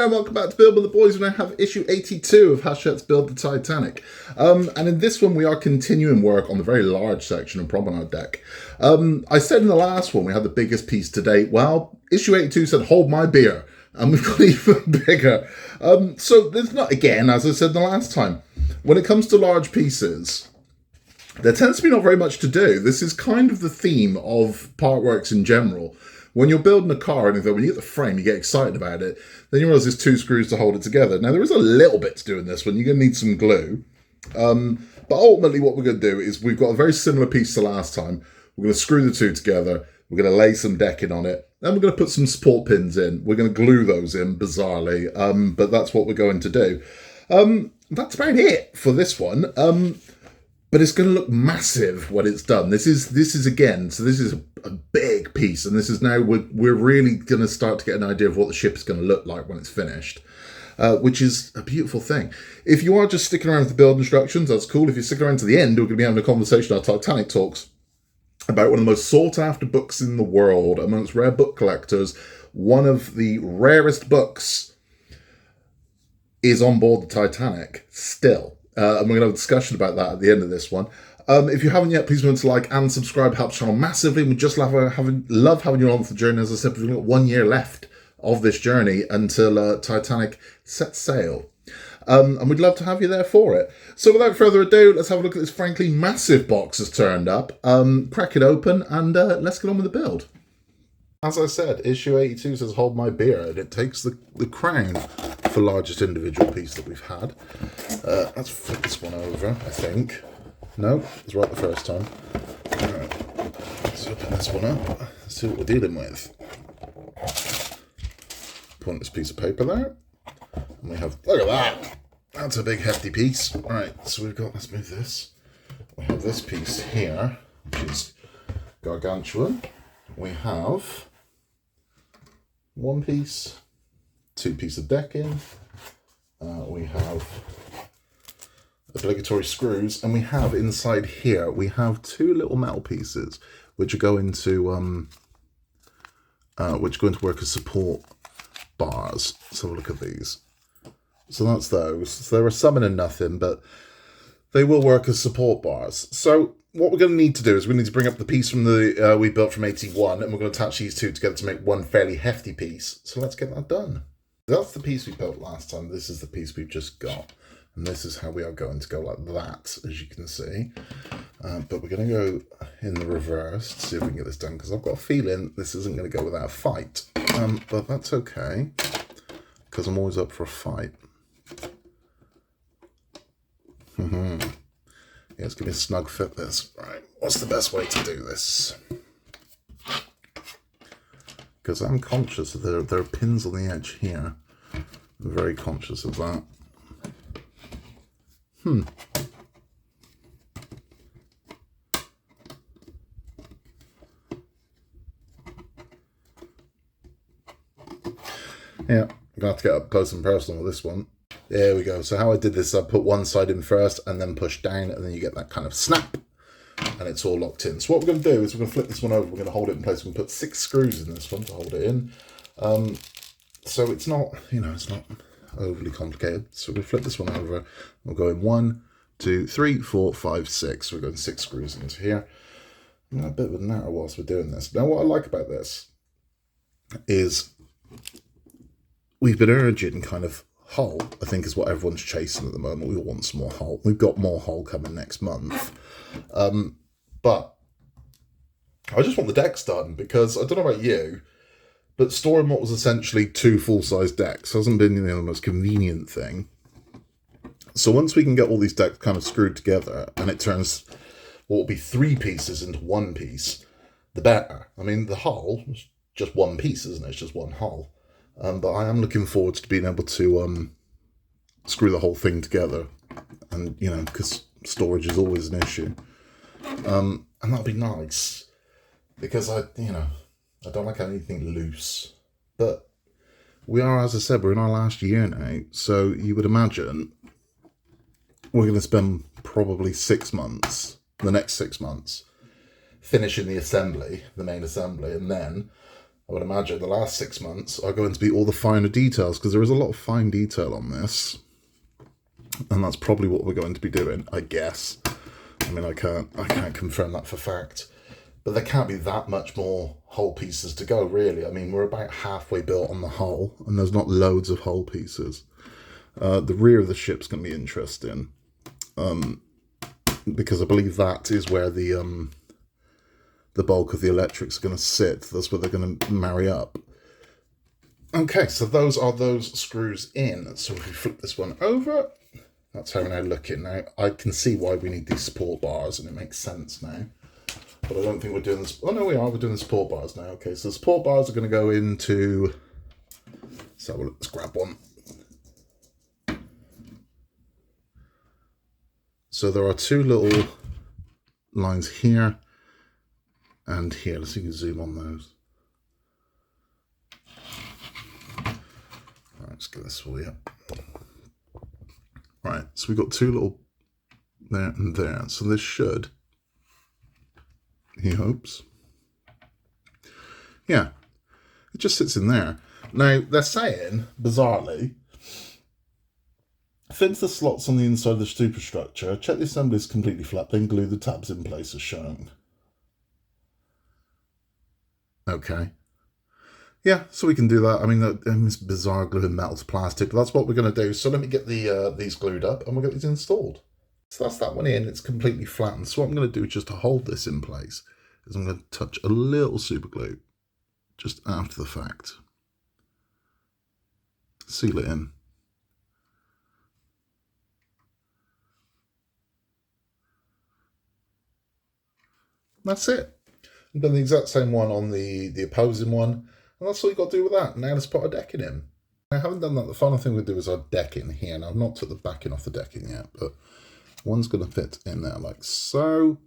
and welcome back to Build with the Boys. We now have issue 82 of Hachette's Build the Titanic. And in this one we are continuing work on the very large section of Promenade deck. I said in the last one we had the biggest piece to date. Well, issue 82 said hold my beer, and we've got even bigger. So there's not, again, as I said the last time, when it comes to large pieces, there tends to be not very much to do. This is kind of the theme of Partworks in general. When you're building a car, and when you get the frame, you get excited about it. Then you realise there's two screws to hold it together. Now, there is a little bit to do in this one. You're going to need some glue. But ultimately, what we're going to do is we've got a very similar piece to last time. We're going to screw the two together. We're going to lay some decking on it. Then we're going to put some support pins in. We're going to glue those in, bizarrely. But that's what we're going to do. That's about it for this one. But it's going to look massive when it's done. This is again, so this is a big piece, and this is now, we're really going to start to get an idea of what the ship is going to look like when it's finished, which is a beautiful thing. If you are just sticking around with the build instructions, that's cool. If you're sticking around to the end, we're going to be having a conversation on Titanic Talks about one of the most sought after books in the world amongst rare book collectors. One of the rarest books is on board the Titanic still. And we're going to have a discussion about that at the end of this one. If you haven't yet, please remember to like and subscribe. Helps the channel massively. We just love having you along for the journey. As I said, we've got 1 year left of this journey until Titanic sets sail. And we'd love to have you there for it. So without further ado, let's have a look at this frankly massive box that's turned up. Crack it open and let's get on with the build. As I said, issue 82 says hold my beer, and it takes the crown for largest individual piece that we've had. Let's flip this one over, I think. No, it's right the first time. Alright, let's open this one up. Let's see what we're dealing with. Put this piece of paper there. And we have, look at that! That's a big hefty piece. Alright, so we've got, let's move this. We have this piece here, which is gargantuan. We have one piece, two pieces of decking, we have obligatory screws, and we have inside here, we have two little metal pieces which are going to work as support bars. So look at these. So that's those. So there are some and nothing, but they will work as support bars. So what we're going to need to do is we need to bring up the piece from the we built from 81, and we're going to attach these two together to make one fairly hefty piece. So let's get that done. That's the piece we built last time. This is the piece we've just got. And this is how we are going to go like that, as you can see. But we're going to go in the reverse to see if we can get this done, because I've got a feeling this isn't going to go without a fight. But that's okay, because I'm always up for a fight. Yeah, let's give me a snug fit this. Right, what's the best way to do this? Because I'm conscious that there are pins on the edge here. I'm very conscious of that. Yeah, I'm going to have to get up close and personal with this one. There we go. So how I did this, I put one side in first and then push down, and then you get that kind of snap, and it's all locked in. So what we're going to do is we're going to flip this one over. We're going to hold it in place. We're going to put 6 screws in this one to hold it in. So it's not, it's not overly complicated. So we'll flip this one over. We'll go in 1, 2, 3, 4, 5, 6. We're going 6 screws into here. I'm a bit of a natter whilst we're doing this. Now what I like about this is we've been urging kind of hull, I think, is what everyone's chasing at the moment. We all want some more hull. We've got more hull coming next month. But I just want the decks done, because I don't know about you, but storing what was essentially 2 full-size decks hasn't been the most convenient thing. So once we can get all these decks kind of screwed together, and it turns what will be 3 pieces into 1 piece, the better. I mean, the hull is just 1 piece, isn't it? It's just 1 hull. But I am looking forward to being able to screw the whole thing together, and because storage is always an issue, and that'll be nice, because I don't like anything loose. But we are, as I said, we're in our last year now, so you would imagine we're going to spend probably 6 months, the next 6 months, finishing the assembly, the main assembly, and then I would imagine the last 6 months are going to be all the finer details, because there is a lot of fine detail on this. And that's probably what we're going to be doing, I guess. I mean, I can't confirm that for fact. But there can't be that much more hull pieces to go, really. I mean, we're about halfway built on the hull, and there's not loads of hull pieces. The rear of the ship's going to be interesting, because I believe that is where the bulk of the electrics are going to sit. That's where they're going to marry up. Okay, so those are those screws in. So if we flip this one over, that's how we're now looking. Now, I can see why we need these support bars, and it makes sense now. But I don't think we're doing this. Oh, no, we are. We're doing the support bars now. Okay, so the support bars are going to go into... So let's grab one. So there are two little lines here and here. Let's see if you can zoom on those. All right, let's get this for you. Right, so we've got two little there and there. So this should, he hopes. Yeah, it just sits in there. Now, they're saying, bizarrely, fit into the slots on the inside of the superstructure, check the assembly is completely flat, then glue the tabs in place as shown. Okay. Yeah, so we can do that. I mean, it's bizarre gluing metal to plastic, but that's what we're going to do. So let me get these glued up and we'll get these installed. So that's that one in. It's completely flattened. So what I'm going to do just to hold this in place is I'm going to touch a little super glue just after the fact. Seal it in. That's it. I've done the exact same one on the opposing one. And that's all you've got to do with that. Now let's put our decking in. I haven't done that. The final thing we'll do is our decking here. Now I've not took the backing off the decking yet, but one's going to fit in there like so.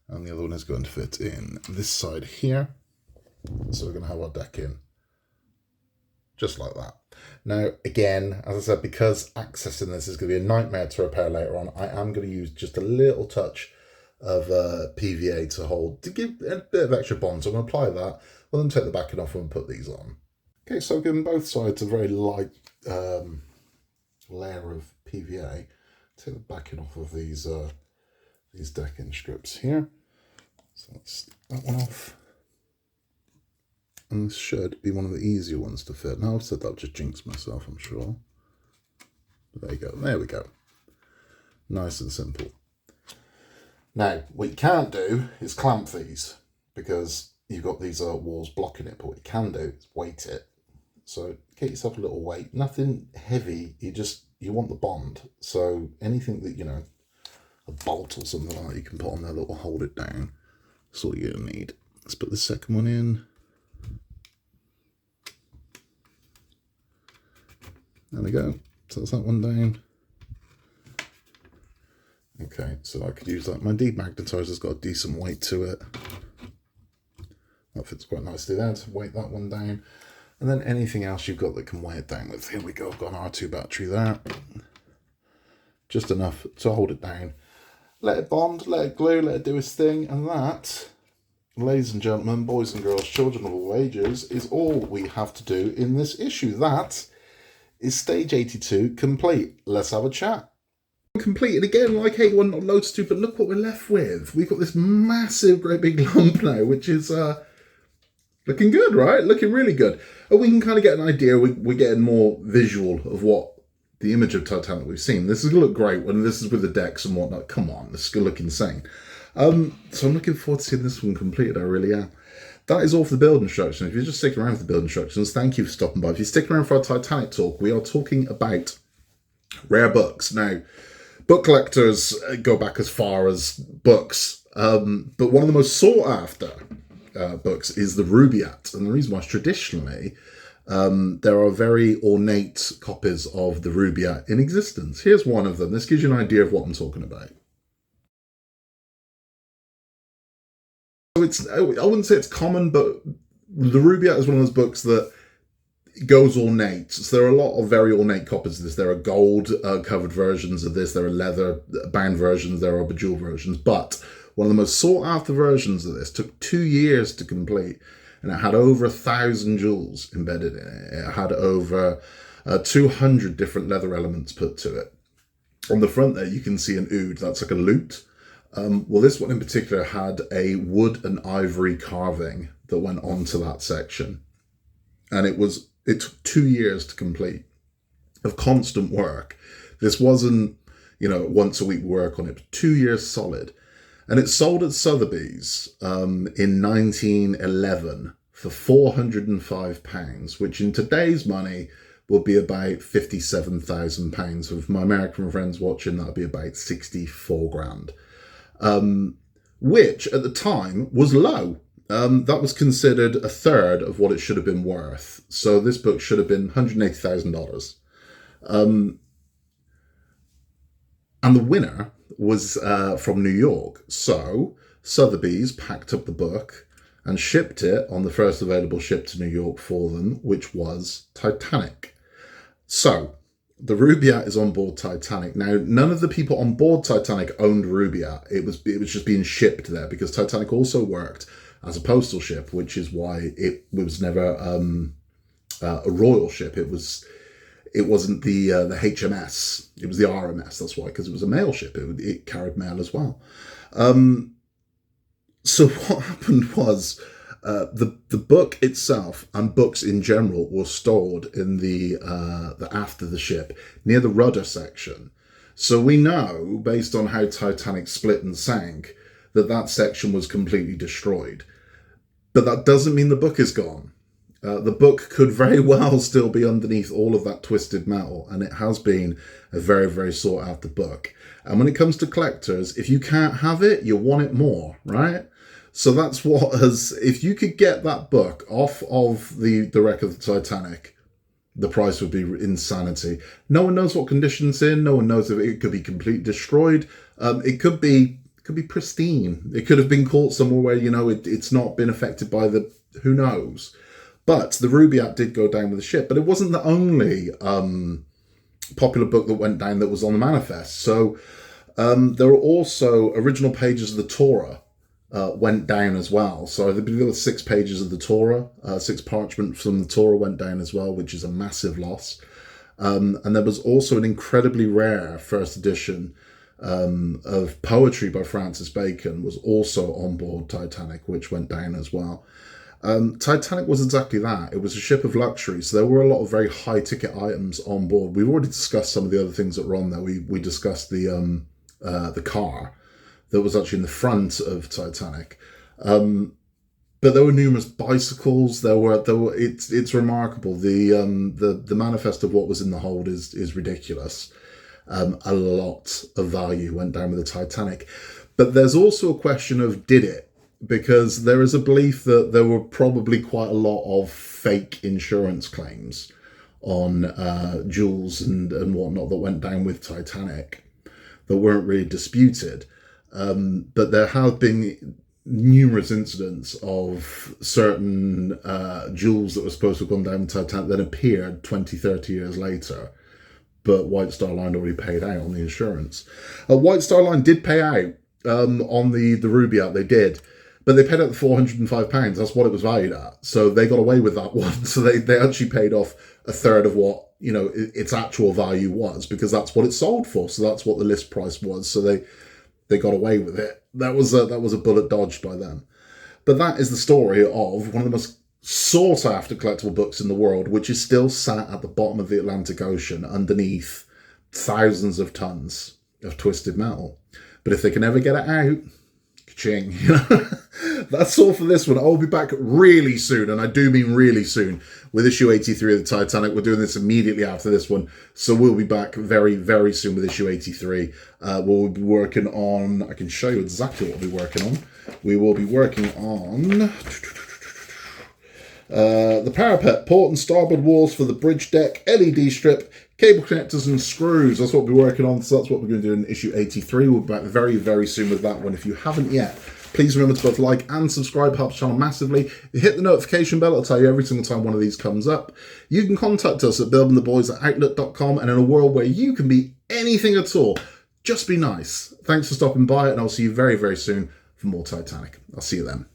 And the other one is going to fit in this side here. So we're going to have our decking just like that. Now, again, as I said, because accessing this is going to be a nightmare to repair later on, I am going to use just a little touch of PVA to hold, to give a bit of extra bond. So I'm going to apply that. We'll then take the backing off and put these on. Okay, so I've given both sides a very light layer of PVA. Take the backing off of these decking strips here. So let's that one off. And this should be one of the easier ones to fit. Now I've said that, I've just jinxed myself, I'm sure. But there you go. There we go. Nice and simple. Now, what you can't do is clamp these, because you've got these walls blocking it, but what you can do is weight it. So get yourself a little weight, nothing heavy, you want the bond. So anything that, a bolt or something like that you can put on there that will hold it down. That's all you're gonna need. Let's put the second one in. There we go. So that's that one down. Okay, so I could use that. My demagnetizer's got a decent weight to it. That fits quite nicely there, to weight that one down. And then anything else you've got that can weigh it down with. Here we go, I've got an R2 battery there. Just enough to hold it down. Let it bond, let it glue, let it do its thing. And that, ladies and gentlemen, boys and girls, children of all ages, is all we have to do in this issue. That is stage 82 complete. Let's have a chat. Complete, and again, like 81, not loads to do, but look what we're left with. We've got this massive, great big lump now, which is looking good, right? Looking really good. And we can kind of get an idea. We're getting more visual of what the image of Titanic we've seen. This is going to look great when this is with the decks and whatnot. Come on, this is going to look insane. So I'm looking forward to seeing this one completed. I really am. That is all for the build instructions. If you're just sticking around for the build instructions, thank you for stopping by. If you're sticking around for our Titanic talk, we are talking about rare books. Now, book collectors go back as far as books, but one of the most sought after books is the Rubaiyat. And the reason why is traditionally there are very ornate copies of the Rubaiyat in existence. Here's one of them. This gives you an idea of what I'm talking about. So I wouldn't say it's common, but the Rubaiyat is one of those books that goes ornate. So there are a lot of very ornate copies of this. There are gold covered versions of this. There are leather bound versions. There are bejeweled versions. But one of the most sought after versions of this took 2 years to complete. and it had over 1,000 jewels embedded in it. It had over 200 different leather elements put to it. On the front there, you can see an oud. That's like a lute. Well, this one in particular had a wood and ivory carving that went onto that section. And it took 2 years to complete of constant work. This wasn't, once a week work on it, but 2 years solid. And it sold at Sotheby's in 1911 for £405, which in today's money would be about £57,000. With my American friends watching, that would be about 64 grand. Which at the time was low. That was considered a third of what it should have been worth. So this book should have been $180,000. And the winner was from New York. So Sotheby's packed up the book and shipped it on the first available ship to New York for them, which was Titanic. So the Rubaiyat is on board Titanic. Now, none of the people on board Titanic owned Rubaiyat. It was just being shipped there because Titanic also worked as a postal ship, which is why it was never a royal ship. It wasn't the HMS. It was the RMS. That's why, because it was a mail ship. It carried mail as well. So what happened was the book itself and books in general were stored in the aft of the ship near the rudder section. So we know, based on how Titanic split and sank, that section was completely destroyed. But that doesn't mean the book is gone. The book could very well still be underneath all of that twisted metal, and it has been a very, very sought after book. And when it comes to collectors, if you can't have it, you want it more, right? So that's if you could get that book off of the wreck of the Titanic, the price would be insanity. No one knows what condition it's in. No one knows if it could be completely destroyed. It could be pristine. It could have been caught somewhere where, it's not been affected by who knows. But the Rubaiyat did go down with the ship, but it wasn't the only popular book that went down that was on the manifest. So there were also original pages of the Torah went down as well. So there were 6 pages of the Torah, 6 parchment from the Torah went down as well, which is a massive loss. And there was also an incredibly rare first edition of poetry by Francis Bacon was also on board Titanic, which went down as well. Titanic was exactly that. It was a ship of luxury, so there were a lot of very high ticket items on board. We've already discussed some of the other things that were on there. We discussed the car that was actually in the front of Titanic, but there were numerous bicycles. There were. It's remarkable. The manifest of what was in the hold is ridiculous. A lot of value went down with the Titanic, but there's also a question of did it? Because there is a belief that there were probably quite a lot of fake insurance claims on jewels and whatnot that went down with Titanic that weren't really disputed. But there have been numerous incidents of certain jewels that were supposed to have gone down with Titanic that appeared 20, 30 years later. But White Star Line already paid out on the insurance. White Star Line did pay out on the Rubaiyat, they did. But they paid out the £405. That's what it was valued at. So they got away with that one. So they actually paid off a third of what, its actual value was, because that's what it sold for. So that's what the list price was. So they got away with it. That was a bullet dodged by them. But that is the story of one of the most sought after collectible books in the world, which is still sat at the bottom of the Atlantic Ocean underneath thousands of tons of twisted metal. But if they can ever get it out, ka-ching. That's all for this one. I'll be back really soon, and I do mean really soon, with issue 83 of the Titanic. We're doing this immediately after this one, so we'll be back very, very soon with issue 83. We'll be working on, I can show you exactly what we'll be working on. We will be working on the parapet, port and starboard walls for the bridge deck, LED strip, cable connectors and screws. That's what we're working on. So that's what we're going to do in issue 83. We'll be back very, very soon with that one. If you haven't yet, please remember to both like and subscribe. Helps the channel massively. You hit the notification bell. It'll tell you every single time one of these comes up. You can contact us at buildingtheboys@outlook.com. And in a world where you can be anything at all, just be nice. Thanks for stopping by, and I'll see you very, very soon for more Titanic. I'll see you then.